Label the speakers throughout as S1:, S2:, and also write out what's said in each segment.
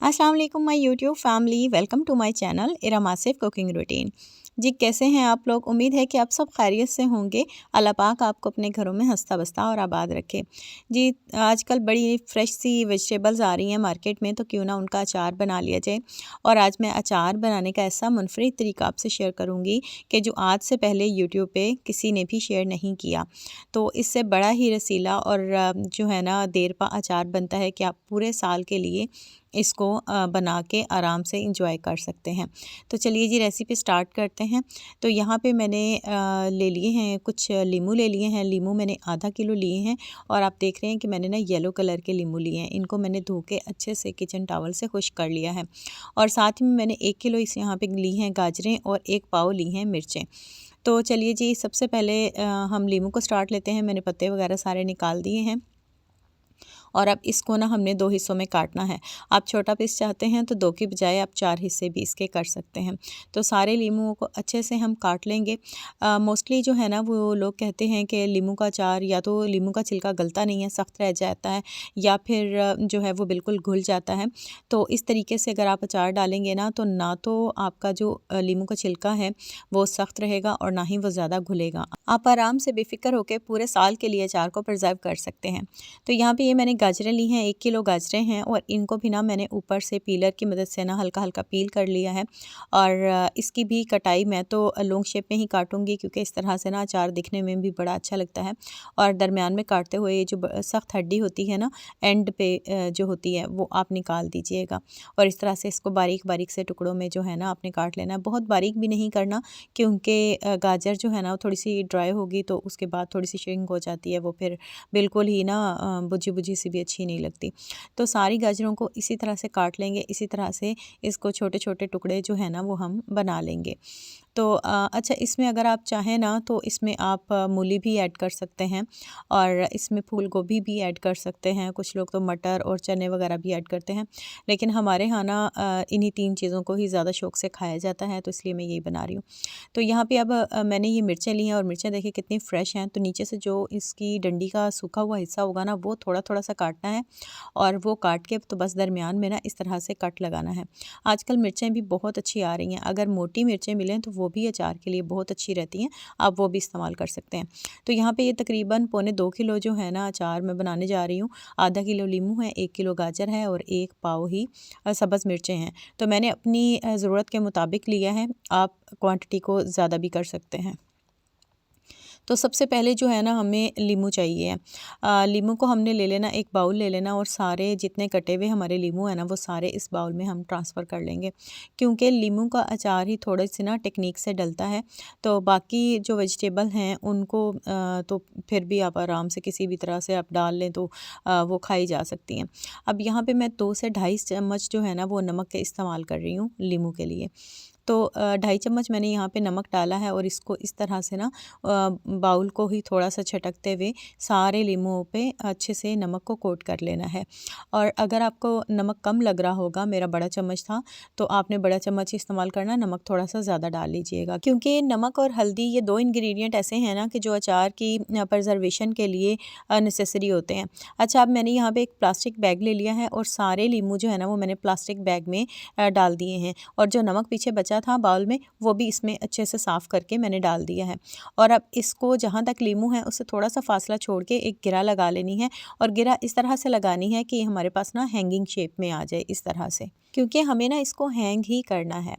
S1: अस्सलाम वालेकुम my YouTube family, welcome to my channel Iram Asif cooking routine. जी, कैसे हैं आप लोग? उम्मीद है कि आप सब खैरियत से होंगे। अल्लाह पाक आपको अपने घरों में हंसता बसता और आबाद रखे। जी, आजकल बड़ी फ्रेश सी वेजिटेबल्स आ रही हैं मार्केट में, तो क्यों ना उनका अचार बना लिया जाए। और आज मैं अचार बनाने का ऐसा मुनफरिद तरीका आपसे शेयर करूँगी कि जो आज से पहले यूट्यूब पे किसी ने भी शेयर नहीं किया। तो इससे बड़ा ही रसीला और जो है ना देरपा अचार बनता है कि आप पूरे साल के लिए इसको बना के आराम से इंजॉय कर सकते हैं। तो चलिए जी, रेसिपी स्टार्ट करते हैं। तो यहाँ पे मैंने ले लिए हैं कुछ लीमू ले लिए हैं। लीमू मैंने आधा किलो लिए हैं और आप देख रहे हैं कि मैंने ना येलो कलर के लीमू लिए हैं। इनको मैंने धो के अच्छे से किचन टॉवल से खुश्क कर लिया है। और साथ ही में मैंने 1 किलो इस यहाँ पे ली हैं गाजरें और 1 पाव ली हैं मिर्चें। तो चलिए जी, सबसे पहले हम लीमू को स्टार्ट लेते हैं। मैंने पत्ते वगैरह सारे निकाल दिए हैं और अब इसको ना हमने 2 हिस्सों में काटना है। आप छोटा पीस चाहते हैं तो 2 की बजाय आप 4 हिस्से भी इसके कर सकते हैं। तो सारे लीमुओं को अच्छे से हम काट लेंगे। मोस्टली जो है ना वो लोग कहते हैं कि लीमू का अचार या तो लीमू का छिलका गलता नहीं है, सख्त रह जाता है, या फिर जो है वो बिल्कुल घुल जाता है। तो इस तरीके से अगर आप अचार डालेंगे ना तो आपका जो लीमू का छिलका है वो सख्त रहेगा और ना ही वो ज़्यादा घुलेगा। आप आराम से बेफ़िक्र होकर पूरे साल के लिए अचार को प्रिज़र्व कर सकते हैं। तो यहाँ पे ये मैंने गाजरें ली हैं, 1 किलो गाजरें हैं और इनको भी ना मैंने ऊपर से पीलर की मदद से ना हल्का-हल्का पील कर लिया है। और इसकी भी कटाई मैं तो लॉन्ग शेप में ही काटूँगी, क्योंकि इस तरह से ना अचार दिखने में भी बड़ा अच्छा लगता है। और दरमियान में काटते हुए ये जो सख्त हड्डी होती है ना एंड पे जो होती है वो आप निकाल दीजिएगा। और इस तरह से इसको बारीक-बारीक से टुकड़ों में जो है ना आपने काट लेना है। बहुत बारीक भी नहीं करना, क्योंकि गाजर जो है ना वो थोड़ी-सी ड्राई होगी तो उसके बाद थोड़ी-सी श्रिंक हो जाती है, वो फिर बिल्कुल ही ना बुझी-बुझी सी भी अच्छी नहीं लगती। तो सारी गाजरों को इसी तरह से काट लेंगे, इसी तरह से इसको छोटे-छोटे टुकड़े जो है ना वो हम बना लेंगे। तो अच्छा, इसमें अगर आप चाहें ना तो इसमें आप मूली भी ऐड कर सकते हैं और इसमें फूल गोभी भी ऐड कर सकते हैं। कुछ लोग तो मटर और चने वगैरह भी ऐड करते हैं, लेकिन हमारे यहाँ ना इन्हीं 3 चीज़ों को ही ज़्यादा शौक से खाया जाता है, तो इसलिए मैं यही बना रही हूँ। तो यहाँ पे अब मैंने ये मिर्चें ली हैं और मिर्चें देखिए कितनी फ्रेश हैं। तो नीचे से जो इसकी डंडी का सूखा हुआ हिस्सा होगा ना वो थोड़ा-थोड़ा सा काटना है और वो काट के तो बस दरमियान में ना इस तरह से कट लगाना है। आजकल मिर्चें भी बहुत अच्छी आ रही हैं, अगर मोटी मिर्चें मिलें तो वो भी अचार के लिए बहुत अच्छी रहती हैं, आप वो भी इस्तेमाल कर सकते हैं। तो यहाँ पे ये तकरीबन पौने 2 किलो जो है ना अचार मैं बनाने जा रही हूँ। आधा किलो लीमू है, 1 किलो गाजर है और 1 पाव ही सब्ज़ मिर्चें हैं। तो मैंने अपनी ज़रूरत के मुताबिक लिया है, आप क्वांटिटी को ज़्यादा भी कर सकते हैं। तो सबसे पहले जो है ना हमें लीमू चाहिए है। लीमू को हमने ले लेना, एक बाउल ले लेना और सारे जितने कटे हुए हमारे लीमू है ना वो सारे इस बाउल में हम ट्रांसफ़र कर लेंगे, क्योंकि लीमू का अचार ही थोड़ी सी ना टेक्निक से डलता है। तो बाकी जो वेजिटेबल हैं उनको तो फिर भी आप आराम से किसी भी तरह से आप डाल लें तो वो खाई जा सकती हैं। अब यहाँ पे मैं 2 से ढाई चम्मच जो है ना वो नमक के इस्तेमाल कर रही हूँ लीमू के लिए। तो 2.5 चम्मच मैंने यहाँ पे नमक डाला है और इसको इस तरह से ना बाउल को ही थोड़ा सा छटकते हुए सारे लीमुओं पे अच्छे से नमक को कोट कर लेना है। और अगर आपको नमक कम लग रहा होगा, मेरा बड़ा चम्मच था तो आपने बड़ा चम्मच इस्तेमाल करना, नमक थोड़ा सा ज़्यादा डाल लीजिएगा, क्योंकि नमक और हल्दी ये 2 इंग्रेडिएंट ऐसे हैं ना कि जो अचार की प्रिजर्वेशन के लिए नेसेसरी होते हैं। अच्छा, अब मैंने यहाँ पे एक प्लास्टिक बैग ले लिया है और सारे लीमू जो है ना वो मैंने प्लास्टिक बैग में डाल दिए हैं और जो नमक पीछे बचा था बाउल में वो भी इसमें अच्छे से साफ़ करके मैंने डाल दिया है। और अब इसको जहाँ तक लीमू है उससे थोड़ा सा फासला छोड़ के एक गिरा लगा लेनी है और गिरा इस तरह से लगानी है कि हमारे पास ना हैंगिंग शेप में आ जाए इस तरह से, क्योंकि हमें ना इसको हैंग ही करना है।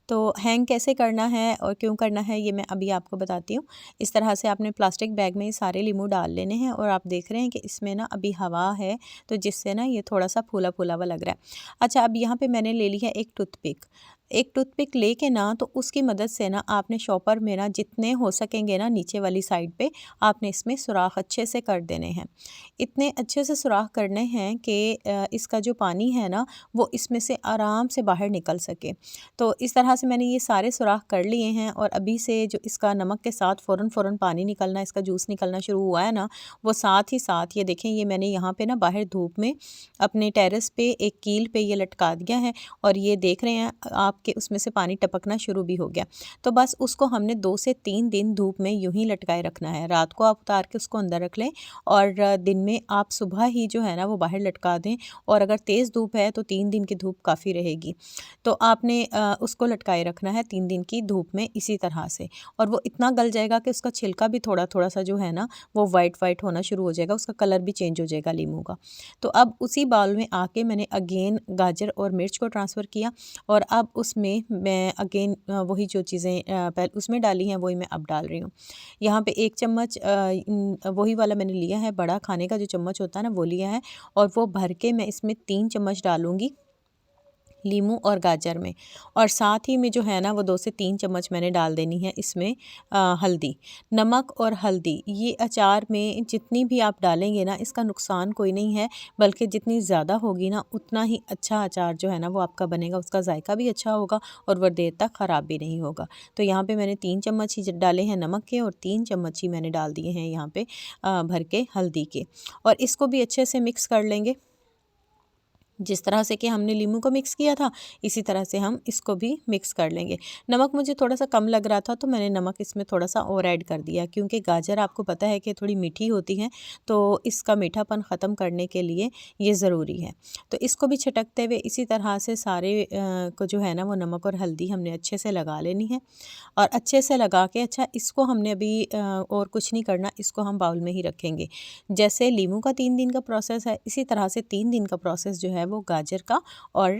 S1: तो हैंग कैसे करना है और क्यों करना है ये मैं अभी आपको बताती हूँ। इस तरह से आपने प्लास्टिक बैग में ये सारे लीमू डाल लेने हैं और आप देख रहे हैं कि इसमें ना अभी हवा है, तो जिससे ना ये थोड़ा सा फूला फूला हुआ लग रहा है। अच्छा, अब यहाँ पे मैंने ले ली है एक टूथपिक। एक टूथपिक लेके ना तो उसकी मदद से ना आपने शॉपर में ना जितने हो सकेंगे ना नीचे वाली साइड पे आपने इसमें सुराख अच्छे से कर देने हैं। इतने अच्छे से सुराख करने हैं कि इसका जो पानी है ना वो इसमें से आराम से बाहर निकल सके। तो इस तरह से मैंने ये सारे सुराख कर लिए हैं और अभी से जो इसका नमक के साथ फ़ौरन पानी निकलना, इसका जूस निकलना शुरू हुआ है ना, वो साथ ही साथ ये देखें, ये मैंने यहाँ पे ना बाहर धूप में अपने टेरेस पे एक कील पे ये लटका दिया है और ये देख रहे हैं आप आपके उसमें से पानी टपकना शुरू भी हो गया। तो बस उसको हमने 2 से 3 दिन धूप में यूँ ही लटकाए रखना है। रात को आप उतार के उसको अंदर रख लें और दिन में आप सुबह ही जो है ना वो बाहर लटका दें, और अगर तेज़ धूप है तो 3 दिन की धूप काफ़ी रहेगी। तो आपने उसको लटकाए रखना है 3 दिन की धूप में इसी तरह से, और वो इतना गल जाएगा कि उसका छिलका भी थोड़ा-थोड़ा सा जो है ना वो वाइट होना शुरू हो जाएगा, उसका कलर भी चेंज हो जाएगा लीमू का। तो अब उसी बाउल में आके मैंने अगेन गाजर और मिर्च को ट्रांसफ़र किया, और अब उसमें मैं अगेन वही जो चीज़ें पहले उसमें डाली हैं वही मैं अब डाल रही हूँ। यहाँ पे 1 चम्मच वही वाला मैंने लिया है, बड़ा खाने का जो चम्मच होता है ना वो लिया है, और वो भर के मैं इसमें 3 चम्मच डालूँगी लीमू और गाजर में, और साथ ही में जो है ना वो 2 से 3 चम्मच मैंने डाल देनी है इसमें हल्दी। नमक और हल्दी ये अचार में जितनी भी आप डालेंगे ना इसका नुकसान कोई नहीं है, बल्कि जितनी ज़्यादा होगी ना उतना ही अच्छा अचार जो है ना वो आपका बनेगा, उसका जायका भी अच्छा होगा और वो देर तक ख़राब भी नहीं होगा। तो यहाँ पे मैंने 3 चम्मच ही डाले हैं नमक के, और 3 चम्मच ही मैंने डाल दिए हैं यहाँ पे भर के हल्दी के, और इसको भी अच्छे से मिक्स कर लेंगे। जिस तरह से कि हमने लीमू को मिक्स किया था इसी तरह से हम इसको भी मिक्स कर लेंगे। नमक मुझे थोड़ा सा कम लग रहा था तो मैंने नमक इसमें थोड़ा सा और ऐड कर दिया, क्योंकि गाजर आपको पता है कि थोड़ी मीठी होती है, तो इसका मीठापन ख़त्म करने के लिए ये ज़रूरी है। तो इसको भी छिटकते हुए इसी तरह से सारे को जो है ना वो नमक और हल्दी हमने अच्छे से लगा लेनी है, और अच्छे से लगा के अच्छा इसको हमने अभी और कुछ नहीं करना, इसको हम बाउल में ही रखेंगे। जैसे लीमू का 3 दिन का प्रोसेस है इसी तरह से 3 दिन का प्रोसेस जो है वो गाजर का और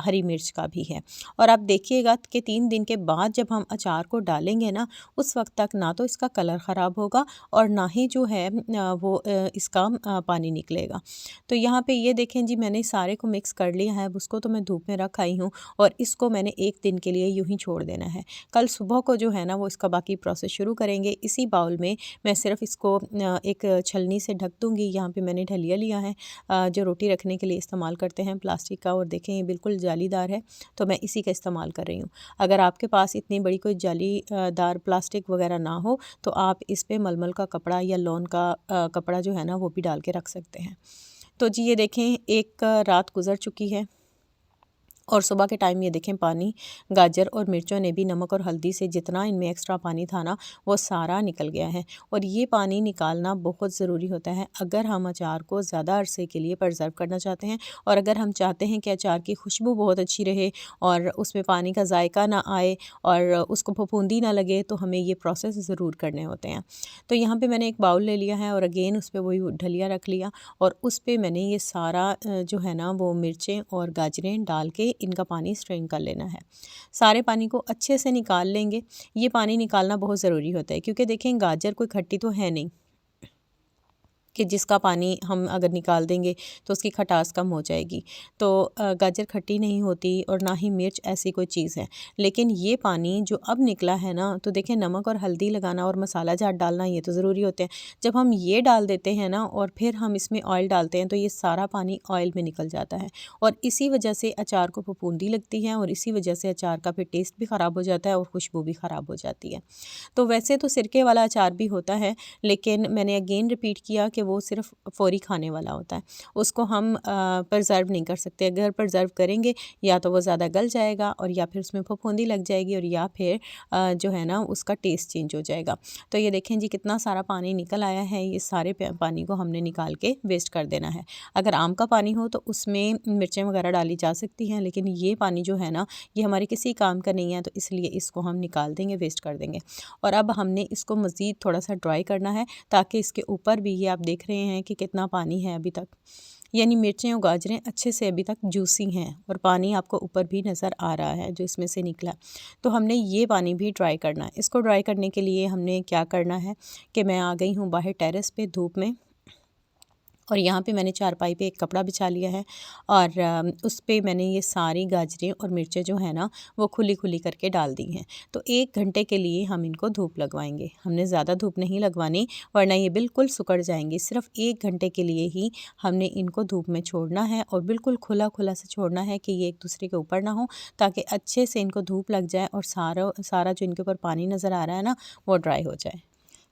S1: हरी मिर्च का भी है। और आप देखिएगा कि 3 दिन के बाद जब हम अचार को डालेंगे ना उस वक्त तक ना तो इसका कलर ख़राब होगा और ना ही जो है वो इसका पानी निकलेगा। तो यहाँ पे ये देखें जी मैंने सारे को मिक्स कर लिया है, अब उसको तो मैं धूप में रख आई हूँ और इसको मैंने 1 दिन के लिए यूँ ही छोड़ देना है। कल सुबह को जो है ना वो इसका बाकी प्रोसेस शुरू करेंगे। इसी बाउल में मैं सिर्फ इसको एक छलनी से ढक दूँगी। यहाँ पे मैंने ढलिया लिया है जो रोटी रखने के लिए इस्तेमाल करते हैं प्लास्टिक का, और देखें ये बिल्कुल जालीदार है तो मैं इसी का इस्तेमाल कर रही हूँ। अगर आपके पास इतनी बड़ी कोई जालीदार प्लास्टिक वगैरह ना हो तो आप इस पे मलमल का कपड़ा या लॉन का कपड़ा जो है ना वो भी डाल के रख सकते हैं। तो जी ये देखें एक रात गुज़र चुकी है और सुबह के टाइम ये देखें पानी गाजर और मिर्चों ने भी नमक और हल्दी से जितना इनमें एक्स्ट्रा पानी था ना वो सारा निकल गया है। और ये पानी निकालना बहुत ज़रूरी होता है अगर हम अचार को ज़्यादा अरसे के लिए प्रिजर्व करना चाहते हैं, और अगर हम चाहते हैं कि अचार की खुशबू बहुत अच्छी रहे और उसमें पानी का जायका ना आए और उसको फफूंदी ना लगे, तो हमें ये प्रोसेस ज़रूर करने होते हैं। तो यहाँ पर मैंने एक बाउल ले लिया है और अगेन उस पर वही ढलिया रख लिया, और उस पर मैंने ये सारा जो है ना वो मिर्चें और गाजरें डाल के इनका पानी स्ट्रेन कर लेना है। सारे पानी को अच्छे से निकाल लेंगे। ये पानी निकालना बहुत ज़रूरी होता है क्योंकि देखें गाजर कोई खट्टी तो है नहीं कि जिसका पानी हम अगर निकाल देंगे तो उसकी खटास कम हो जाएगी। तो गाजर खट्टी नहीं होती और ना ही मिर्च ऐसी कोई चीज़ है। लेकिन ये पानी जो अब निकला है ना, तो देखें नमक और हल्दी लगाना और मसाला जात डालना ये तो ज़रूरी होते हैं। जब हम ये डाल देते हैं ना और फिर हम इसमें ऑयल डालते हैं तो ये सारा पानी ऑयल में निकल जाता है, और इसी वजह से अचार को फफूंदी लगती है और इसी वजह से अचार का फिर टेस्ट भी ख़राब हो जाता है और खुशबू भी ख़राब हो जाती है। तो वैसे तो सिरके वाला अचार भी होता है, लेकिन मैंने अगेन रिपीट किया कि वो सिर्फ फ़ौरी खाने वाला होता है, उसको हम प्रिज़र्व नहीं कर सकते। अगर प्रिज़र्व करेंगे या तो वो ज़्यादा गल जाएगा और या फिर उसमें फफूंदी लग जाएगी और या फिर जो है ना उसका टेस्ट चेंज हो जाएगा। तो ये देखें जी कितना सारा पानी निकल आया है, ये सारे पानी को हमने निकाल के वेस्ट कर देना है। अगर आम का पानी हो तो उसमें मिर्चें वगैरह डाली जा सकती हैं, लेकिन ये पानी जो है ना ये हमारे किसी काम का नहीं है, तो इसलिए इसको हम निकाल देंगे, वेस्ट कर देंगे। और अब हमने इसको मज़ीद थोड़ा सा ड्राई करना है ताकि इसके ऊपर भी ये आप देख रहे हैं कि कितना पानी है अभी तक, यानी मिर्चें और गाजरें अच्छे से अभी तक जूसी हैं और पानी आपको ऊपर भी नज़र आ रहा है जो इसमें से निकला। तो हमने ये पानी भी ड्राई करना है। इसको ड्राई करने के लिए हमने क्या करना है कि मैं आ गई हूँ बाहर टेरेस पे धूप में, और यहाँ पे मैंने चारपाई पे एक कपड़ा बिछा लिया है और उस पे मैंने ये सारी गाजरें और मिर्चें जो है ना वो खुली खुली करके डाल दी हैं। तो 1 घंटे के लिए हम इनको धूप लगवाएंगे। हमने ज़्यादा धूप नहीं लगवानी वरना ये बिल्कुल सुकड़ जाएंगी। सिर्फ 1 घंटे के लिए ही हमने इनको धूप में छोड़ना है और बिल्कुल खुला खुला से छोड़ना है कि ये एक दूसरे के ऊपर ना हो, ताकि अच्छे से इनको धूप लग जाए और सारा जो इनके ऊपर पानी नज़र आ रहा है ना वो ड्राई हो जाए।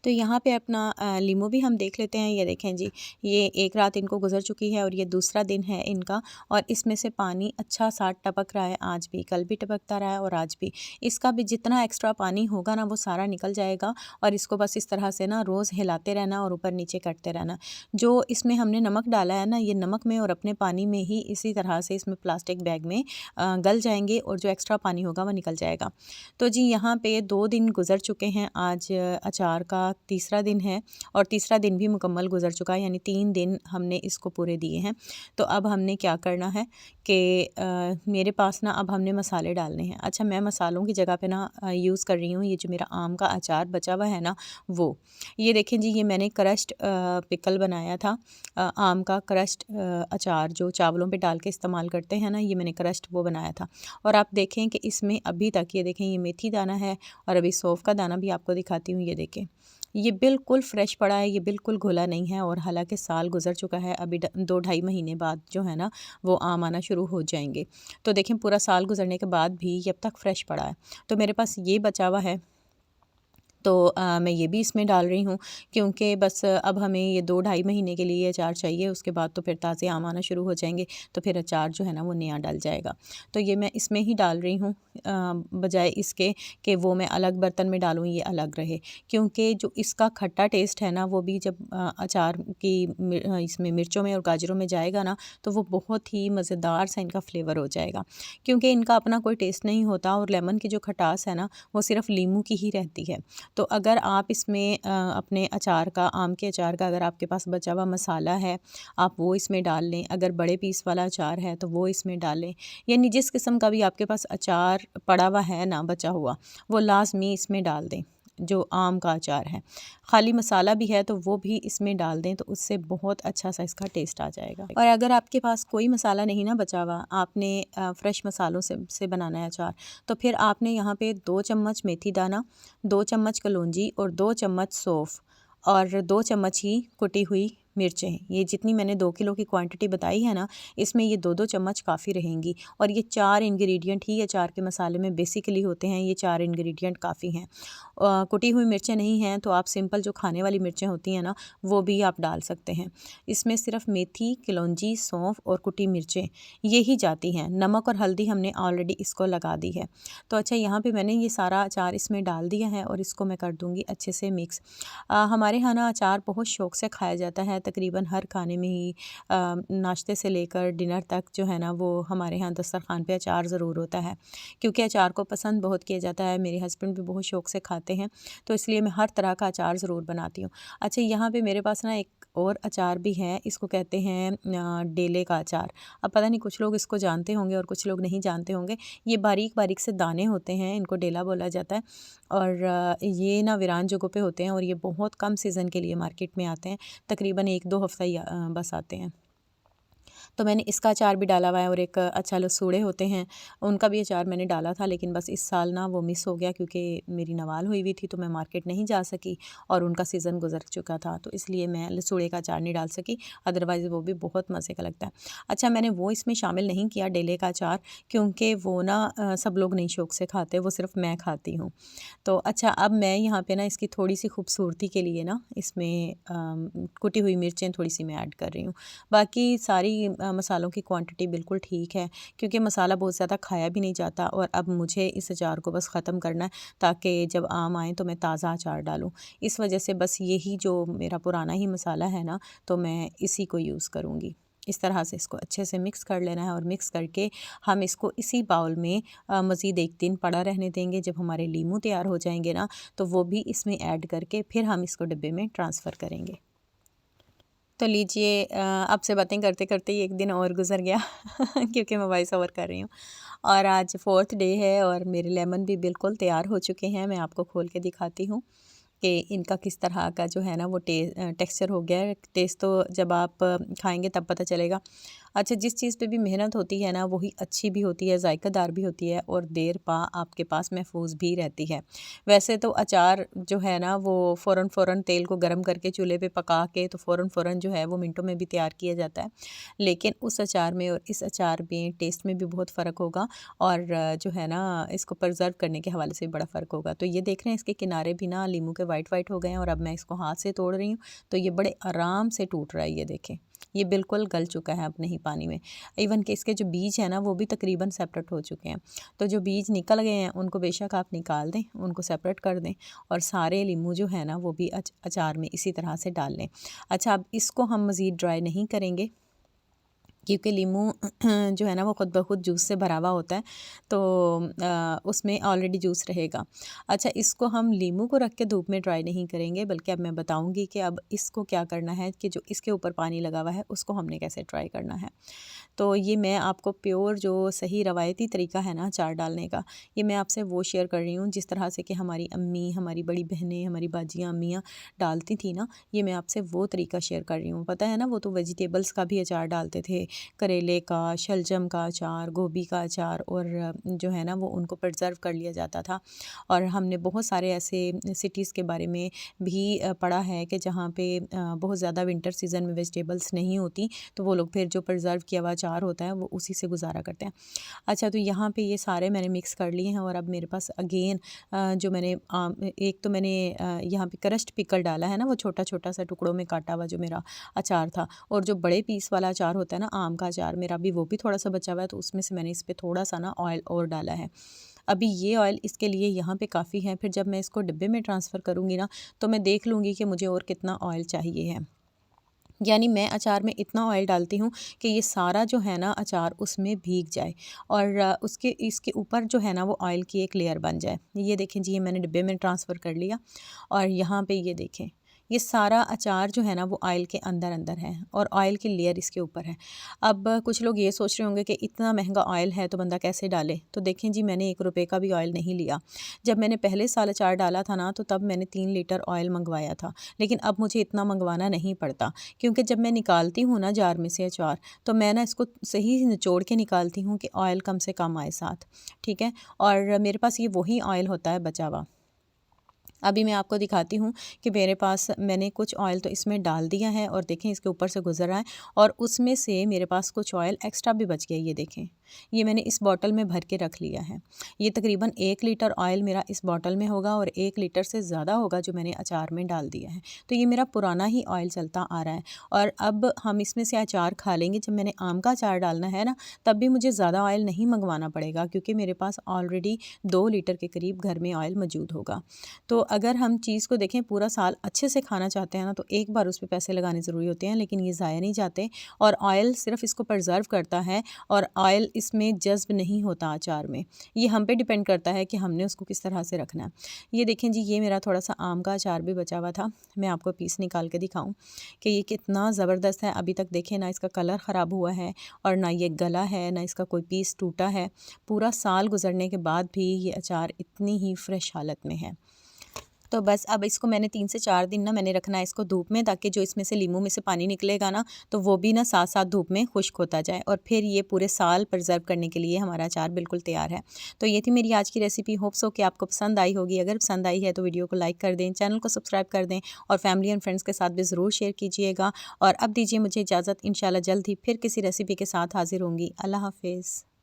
S1: तो यहाँ पे अपना लीमू भी हम देख लेते हैं। ये देखें जी, ये एक रात इनको गुजर चुकी है और ये दूसरा दिन है इनका, और इसमें से पानी अच्छा सा टपक रहा है। आज भी, कल भी टपकता रहा है और आज भी। इसका भी जितना एक्स्ट्रा पानी होगा ना वो सारा निकल जाएगा, और इसको बस इस तरह से ना रोज़ हिलाते रहना और ऊपर नीचे करते रहना। जो इसमें हमने नमक डाला है ना, ये नमक में और अपने पानी में ही इसी तरह से इसमें प्लास्टिक बैग में गल जाएंगे, और जो एक्स्ट्रा पानी होगा वह निकल जाएगा। तो जी यहाँ पे 2 दिन गुजर चुके हैं। आज अचार का तीसरा दिन है और तीसरा दिन भी मुकम्मल गुजर चुका है, यानी 3 दिन हमने इसको पूरे दिए हैं। तो अब हमने क्या करना है कि मेरे पास ना अब हमने मसाले डालने हैं। अच्छा, मैं मसालों की जगह पे ना यूज़ कर रही हूँ ये जो मेरा आम का अचार बचा हुआ है ना वो। ये देखें जी, ये मैंने क्रश्ड पिकल बनाया था, आम का क्रश्ड अचार जो चावलों पे डाल के इस्तेमाल करते हैं ना, ये मैंने क्रश्ड वो बनाया था। और आप देखें कि इसमें अभी तक, ये देखें ये मेथी दाना है, और अभी सौंफ का दाना भी आपको दिखाती हूँ। ये देखें, ये बिल्कुल फ्रेश पड़ा है, ये बिल्कुल घुला नहीं है, और हालांकि साल गुजर चुका है, अभी 2-2.5 महीने बाद जो है ना वो आम आना शुरू हो जाएंगे। तो देखें, पूरा साल गुजरने के बाद भी ये अब तक फ्रेश पड़ा है। तो मेरे पास ये बचा हुआ है, तो मैं ये भी इसमें डाल रही हूँ, क्योंकि बस अब हमें ये 2-2.5 महीने के लिए अचार चाहिए। उसके बाद तो फिर ताज़े आम आना शुरू हो जाएंगे, तो फिर अचार जो है ना वो नया डल जाएगा। तो ये मैं इसमें ही डाल रही हूँ, बजाय इसके कि वो मैं अलग बर्तन में डालूँ, ये अलग रहे। क्योंकि जो इसका खट्टा टेस्ट है ना वो भी जब अचार की इसमें मिर्चों में और गाजरों में जाएगा ना, तो वो बहुत ही मज़ेदार सा इनका फ्लेवर हो जाएगा। क्योंकि इनका अपना कोई टेस्ट नहीं होता, और लेमन की जो खटास है ना वो सिर्फ लीमू की ही रहती है। तो अगर आप इसमें अपने अचार का, आम के अचार का, अगर आपके पास बचा हुआ मसाला है आप वो इसमें डाल लें। अगर बड़े पीस वाला अचार है तो वो इसमें डालें, यानी जिस किस्म का भी आपके पास अचार पड़ा हुआ है ना बचा हुआ, वो लाजमी इसमें डाल दें। जो आम का अचार है, खाली मसाला भी है तो वो भी इसमें डाल दें, तो उससे बहुत अच्छा सा इसका टेस्ट आ जाएगा। और अगर आपके पास कोई मसाला नहीं ना बचा हुआ, आपने फ्रेश मसालों से बनाना है अचार, तो फिर आपने यहाँ पे 2 चम्मच मेथी दाना, 2 चम्मच कलौंजी और 2 चम्मच सौंफ और 2 चम्मच ही कुटी हुई मिर्चें, ये जितनी मैंने 2 किलो की क्वांटिटी बताई है ना, इसमें ये 2-2 चम्मच काफ़ी रहेंगी। और ये 4 इंग्रेडिएंट ही अचार के मसाले में बेसिकली होते हैं, ये 4 इंग्रेडिएंट काफ़ी हैं। कुटी हुई मिर्चें नहीं हैं तो आप सिंपल जो खाने वाली मिर्चें होती हैं ना वो भी आप डाल सकते हैं। इसमें सिर्फ मेथी, कलौंजी, सौंफ और कुटी मिर्चें ये ही जाती हैं। नमक और हल्दी हमने ऑलरेडी इसको लगा दी है। तो अच्छा, यहाँ पे मैंने ये सारा अचार इसमें डाल दिया है और इसको मैं कर दूँगी अच्छे से मिक्स। हमारे यहाँ ना अचार बहुत शौक़ से खाया जाता है, तकरीबन हर खाने में ही नाश्ते से लेकर डिनर तक जो है ना वो हमारे यहाँ दस्तरखान पे अचार ज़रूर होता है, क्योंकि अचार को पसंद बहुत किया जाता है। मेरे हस्बैंड भी बहुत शौक़ से खाते हैं, तो इसलिए मैं हर तरह का अचार ज़रूर बनाती हूँ। अच्छा, यहाँ पे मेरे पास ना एक और अचार भी है, इसको कहते हैं डेले का अचार। अब पता नहीं कुछ लोग इसको जानते होंगे और कुछ लोग नहीं जानते होंगे। ये बारीक बारीक से दाने होते हैं, इनको डेला बोला जाता है, और ये ना वीरान जगहों पे होते हैं, और ये बहुत कम सीज़न के लिए मार्केट में आते हैं, तकरीबन 1-2 हफ़्ता ही बस आते हैं। तो मैंने इसका अचार भी डाला हुआ है, और एक अच्छा लसूड़े होते हैं, उनका भी अचार मैंने डाला था, लेकिन बस इस साल ना वो मिस हो गया क्योंकि मेरी नवाल हुई हुई थी, तो मैं मार्केट नहीं जा सकी और उनका सीज़न गुजर चुका था, तो इसलिए मैं लसूड़े का अचार नहीं डाल सकी। अदरवाइज़ वो भी बहुत मज़े का लगता है। अच्छा, मैंने वो इसमें शामिल नहीं किया डेले का अचार, क्योंकि वो ना सब लोग नहीं शौक़ से खाते, वो सिर्फ मैं खाती हूँ। तो अच्छा, अब मैं यहाँ पे ना इसकी थोड़ी सी खूबसूरती के लिए ना इसमें कुटी हुई मिर्चें थोड़ी सी मैं ऐड कर रही हूँ। बाकी सारी मसालों की क्वांटिटी बिल्कुल ठीक है, क्योंकि मसाला बहुत ज़्यादा खाया भी नहीं जाता, और अब मुझे इस अचार को बस ख़त्म करना है ताकि जब आम आएँ तो मैं ताज़ा अचार डालूँ। इस वजह से बस यही जो मेरा पुराना ही मसाला है ना, तो मैं इसी को यूज़ करूँगी। इस तरह से इसको अच्छे से मिक्स कर लेना है, और मिक्स करके हम इसको इसी बाउल में मज़ीद 1 दिन पड़ा रहने देंगे। जब हमारे लीमू तैयार हो जाएंगे ना, तो वो भी इसमें ऐड करके फिर हम इसको डिब्बे में ट्रांसफ़र करेंगे। तो लीजिए, आपसे बातें करते करते ही 1 दिन और गुज़र गया क्योंकि मैं वॉइस ओवर कर रही हूँ, और आज 4th डे है और मेरे लेमन भी बिल्कुल तैयार हो चुके हैं। मैं आपको खोल के दिखाती हूँ कि इनका किस तरह का जो है ना वो टेक्सचर हो गया है। टेस्ट तो जब आप खाएंगे तब पता चलेगा। अच्छा, जिस चीज़ पे भी मेहनत होती है ना वही अच्छी भी होती है, जायकादार भी होती है और देर पा आपके पास महफूज भी रहती है। वैसे तो अचार जो है ना वो फ़ौरन तेल को गर्म करके चूल्हे पे पका के तो फ़ौरन जो है वो मिनटों में भी तैयार किया जाता है, लेकिन उस अचार में और इस अचार में टेस्ट में भी बहुत फ़र्क होगा और जो है ना इसको प्रिजर्व करने के हवाले से भी बड़ा फ़र्क होगा। तो ये देख रहे हैं इसके किनारे भी ना लीमू के वाइट हो गए हैं और अब मैं इसको हाथ से तोड़ रही हूँ तो ये बड़े आराम से टूट रहा है। ये देखें, ये बिल्कुल गल चुका है अब नहीं पानी में। इवन कि इसके जो बीज हैं ना वो भी तकरीबन सेपरेट हो चुके हैं। तो जो बीज निकल गए हैं उनको बेशक आप निकाल दें, उनको सेपरेट कर दें और सारे लीमू जो है ना वो भी अचार में इसी तरह से डाल लें। अच्छा, अब इसको हम मज़ीद ड्राई नहीं करेंगे क्योंकि लीमू जो है ना वो ख़ुद ब खुद जूस से भरा हुआ होता है, तो उसमें ऑलरेडी जूस रहेगा। अच्छा, इसको हम लीमू को रख के धूप में ड्राई नहीं करेंगे, बल्कि अब मैं बताऊंगी कि अब इसको क्या करना है कि जो इसके ऊपर पानी लगा हुआ है उसको हमने कैसे ड्राई करना है। तो ये मैं आपको प्योर जो सही रवायती तरीका है ना अचार डालने का, ये मैं आपसे वो शेयर कर रही हूँ जिस तरह से कि हमारी अम्मी, हमारी बड़ी बहनें, हमारी बाजियाँ, अम्मियाँ डालती थी ना, ये मैं आपसे वो तरीका शेयर कर रही हूँ। पता है ना, वो तो वेजिटेबल्स का भी अचार डालते थे, करेले का, शलजम का अचार, गोभी का अचार, और जो है ना वो उनको प्रिजर्व कर लिया जाता था। और हमने बहुत सारे ऐसे सिटीज़ के बारे में भी पढ़ा है कि जहाँ पे बहुत ज़्यादा विंटर सीज़न में वेजिटेबल्स नहीं होती, तो वो लोग फिर जो प्रिजर्व किया हुआ अचार होता है वो उसी से गुजारा करते हैं। अच्छा, तो यहाँ पे ये सारे मैंने मिक्स कर लिए हैं और अब मेरे पास अगेन जो मैंने एक तो मैंने यहाँ पे क्रस्ट पिकल डाला है ना, वो छोटा छोटा सा टुकड़ों में काटा हुआ जो मेरा अचार था, और जो बड़े पीस वाला अचार होता है ना आम का अचार, मेरा भी वो भी थोड़ा सा बचा हुआ है, तो उसमें से मैंने इस पर थोड़ा सा ना ऑयल और डाला है। अभी ये ऑयल इसके लिए यहाँ पे काफ़ी है, फिर जब मैं इसको डिब्बे में ट्रांसफ़र करूँगी ना तो मैं देख लूँगी कि मुझे और कितना ऑयल चाहिए है। यानी मैं अचार में इतना ऑयल डालती हूँ कि ये सारा जो है ना अचार उसमें भीग जाए और उसके इसके ऊपर जो है ना वो ऑयल की एक लेयर बन जाए। ये देखें जी, ये मैंने डिब्बे में ट्रांसफ़र कर लिया और यहाँ पे ये देखें, ये सारा अचार जो है ना वो ऑयल के अंदर अंदर है और ऑयल की लेयर इसके ऊपर है। अब कुछ लोग ये सोच रहे होंगे कि इतना महंगा ऑयल है तो बंदा कैसे डाले, तो देखें जी, मैंने 1 रुपये का भी ऑयल नहीं लिया। जब मैंने पहले साल अचार डाला था ना तो तब मैंने 3 लीटर ऑयल मंगवाया था, लेकिन अब मुझे इतना मंगवाना नहीं पड़ता, क्योंकि जब मैं निकालती हूँ ना जार में से अचार, तो मैं ना इसको सही निचोड़ के निकालती हूँ कि ऑयल कम से कम आए साथ, ठीक है। और मेरे पास ये वही ऑयल होता है बचा हुआ। अभी मैं आपको दिखाती हूँ कि मेरे पास मैंने कुछ ऑयल तो इसमें डाल दिया है और देखें इसके ऊपर से गुजर रहा है, और उसमें से मेरे पास कुछ ऑयल एक्स्ट्रा भी बच गया। ये देखें, ये मैंने इस बॉटल में भर के रख लिया है। ये तकरीबन 1 लीटर ऑयल मेरा इस बॉटल में होगा और 1 लीटर से ज़्यादा होगा जो मैंने अचार में डाल दिया है। तो ये मेरा पुराना ही ऑयल चलता आ रहा है और अब हम इसमें से अचार खा लेंगे। जब मैंने आम का अचार डालना है ना, तब भी मुझे ज़्यादा ऑयल नहीं मंगवाना पड़ेगा, क्योंकि मेरे पास ऑलरेडी 2 लीटर के करीब घर में ऑयल मौजूद होगा। तो अगर हम चीज़ को देखें, पूरा साल अच्छे से खाना चाहते हैं ना, तो एक बार उस पे पैसे लगाने ज़रूरी होते हैं, लेकिन ये ज़ाया नहीं जाते और ऑयल सिर्फ इसको प्रिजर्व करता है और ऑयल इसमें जज़्ब नहीं होता अचार में। ये हम पे डिपेंड करता है कि हमने उसको किस तरह से रखना है। ये देखें जी, ये मेरा थोड़ा सा आम का अचार भी बचा हुआ था, मैं आपको पीस निकाल के दिखाऊं कि ये कितना ज़बरदस्त है। अभी तक देखें ना इसका कलर ख़राब हुआ है और ना ये गला है, ना इसका कोई पीस टूटा है। पूरा साल गुजरने के बाद भी ये अचार इतनी ही फ्रेश हालत में है। तो बस अब इसको मैंने 3 से 4 दिन ना मैंने रखना है इसको धूप में, ताकि जो इसमें से लीमू में से पानी निकलेगा ना तो वो भी ना साथ साथ धूप में खुश्क होता जाए, और फिर ये पूरे साल प्रिजर्व करने के लिए हमारा अचार बिल्कुल तैयार है। तो ये थी मेरी आज की रेसिपी। होप सो कि आपको पसंद आई होगी। अगर पसंद आई है तो वीडियो को लाइक कर दें, चैनल को सब्सक्राइब कर दें और फैमिली एंड फ्रेंड्स के साथ भी ज़रूर शेयर कीजिएगा। और अब दीजिए मुझे इजाज़त, इंशाल्लाह जल्द ही फिर किसी रेसिपी के साथ हाजिर होंगी। अल्लाह हाफिज़।